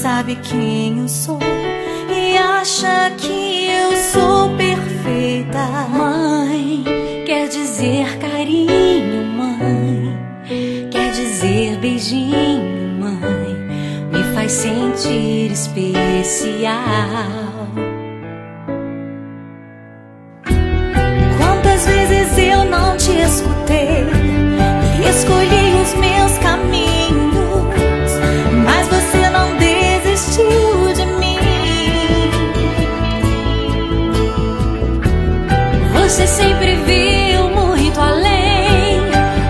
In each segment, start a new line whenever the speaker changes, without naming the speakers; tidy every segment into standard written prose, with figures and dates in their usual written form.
sabe quem eu sou e acha que eu sou perfeita. Mãe, quer dizer carinho, mãe, quer dizer beijinho, mãe, me faz sentir especial. Quantas vezes eu não te escutei e escolhi os meus caminhos, mas você não desistiu de mim. Você sempre viu muito além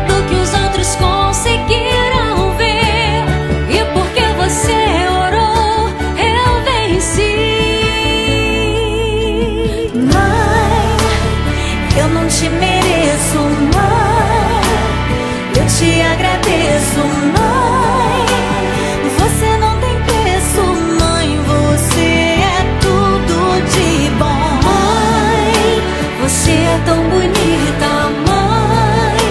do que os outros conseguiram ver, e porque você orou, eu venci. Mãe, eu não te mereço, mãe, eu te agradeço, mãe, você não tem preço, mãe, você é tudo de bom. Mãe, você é tão bonita, mãe,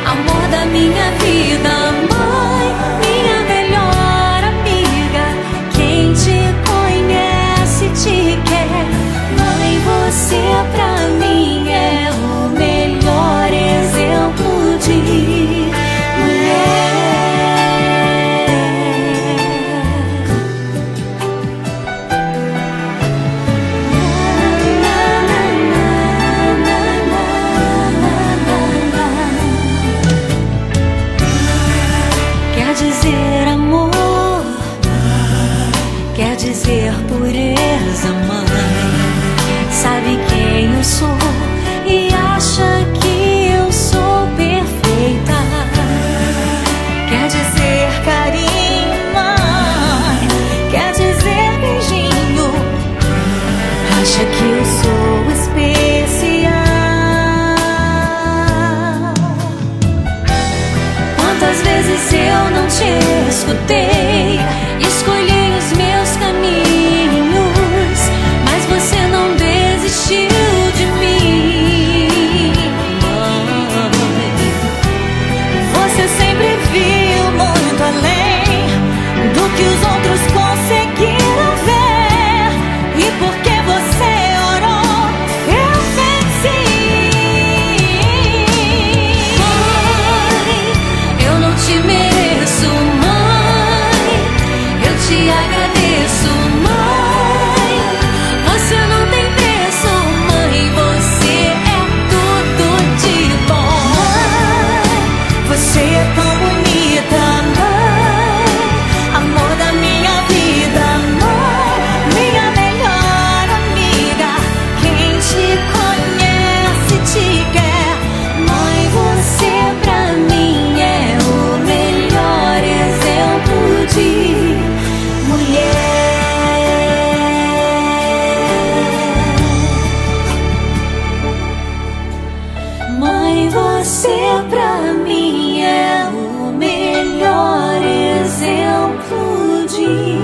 amor da minha vida, mãe, minha melhor amiga, quem te conhece te quer. Mãe, você pra mim é o melhor exemplo de quer dizer amor, quer dizer pureza, mãe, sabe quem eu sou e acha que eu sou perfeita. Quer dizer carinho, mãe, quer dizer beijinho, acha que eu sou especial. Quantas vezes eu não te escutei, escolhi os meus caminhos, mas você não desistiu de mim. Mãe, você sempre viu muito além do que os outros conseguiram ver, e porque você orou, eu venci. Mãe, eu não te mereço, mãe, eu te agradeço, mãe, você não tem preço, mãe, você é tudo de bom. Mãe, você é tão bonita, mãe, amor da minha vida, mãe, minha melhor amiga, quem te conhece te quer. Mãe, você pra mim é o melhor exemplo de mulher. Mãe, você pra mim é o melhor exemplo de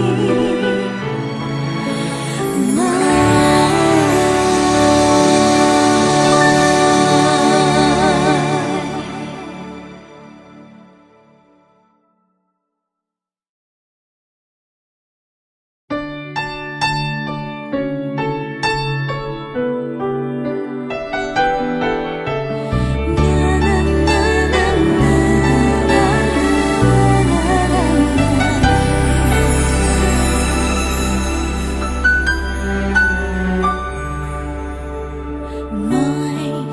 Mãe,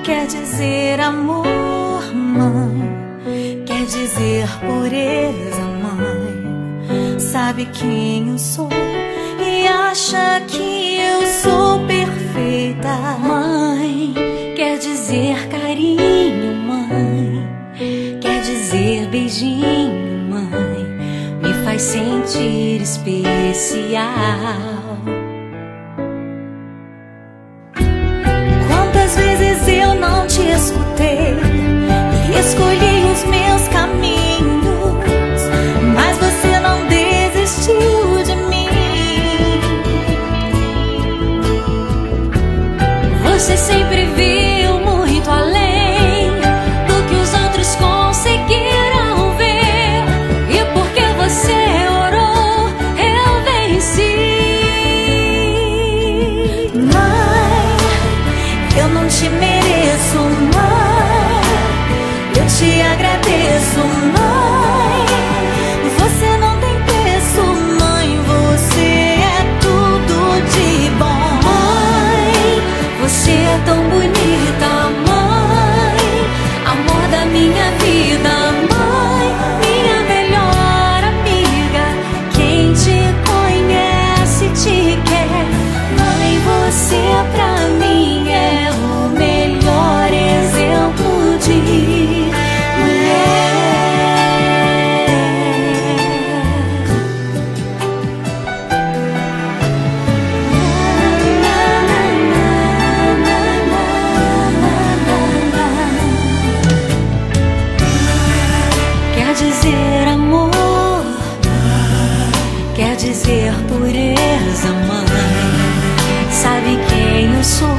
quer dizer amor, mãe, quer dizer pureza, mãe, sabe quem eu sou e acha que eu sou perfeita. Mãe, quer dizer carinho, mãe, quer dizer beijinho, mãe, me faz sentir especial. Quantas vezes eu não te escutei e escolhi os meus caminhos, mas você não desistiu de mim. Você sempre viu muito além do que os outros conseguiram ver, e porque você orou, eu quer dizer pureza, mãe. Sabe quem eu sou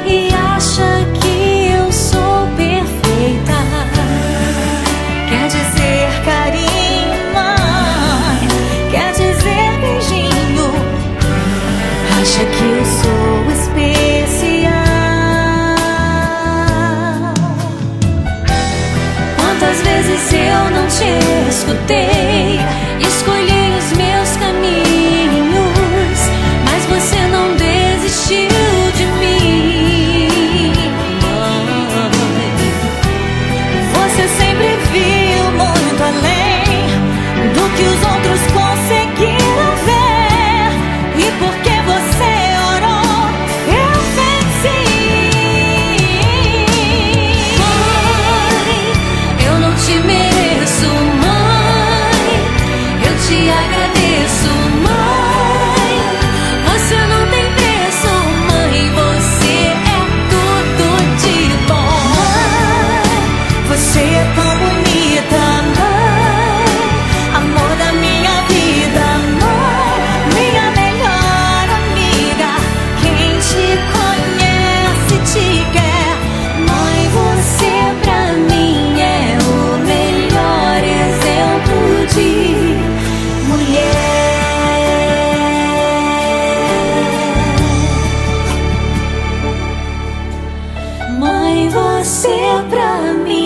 e acha que eu sou perfeita. Quer dizer carinho, mãe. Quer dizer beijinho. Acha que eu sou especial. Quantas vezes eu não te escutei, escolhi os meus caminhos, mas você não desistiu de mim. Você sempre viu muito além do que os outros conseguiram ver, e porque você orou, eu venci. Mãe, eu não te mereço, mãe, eu te agradeço, mãe. Você não tem preço, mãe, você é tudo de bom. Mãe, você é tão bonita, mãe, amor da minha vida, mãe, minha melhor amiga. Quem te conhece te quer, mãe, você pra mim é o melhor exemplo de mulher. Mãe, você pra mim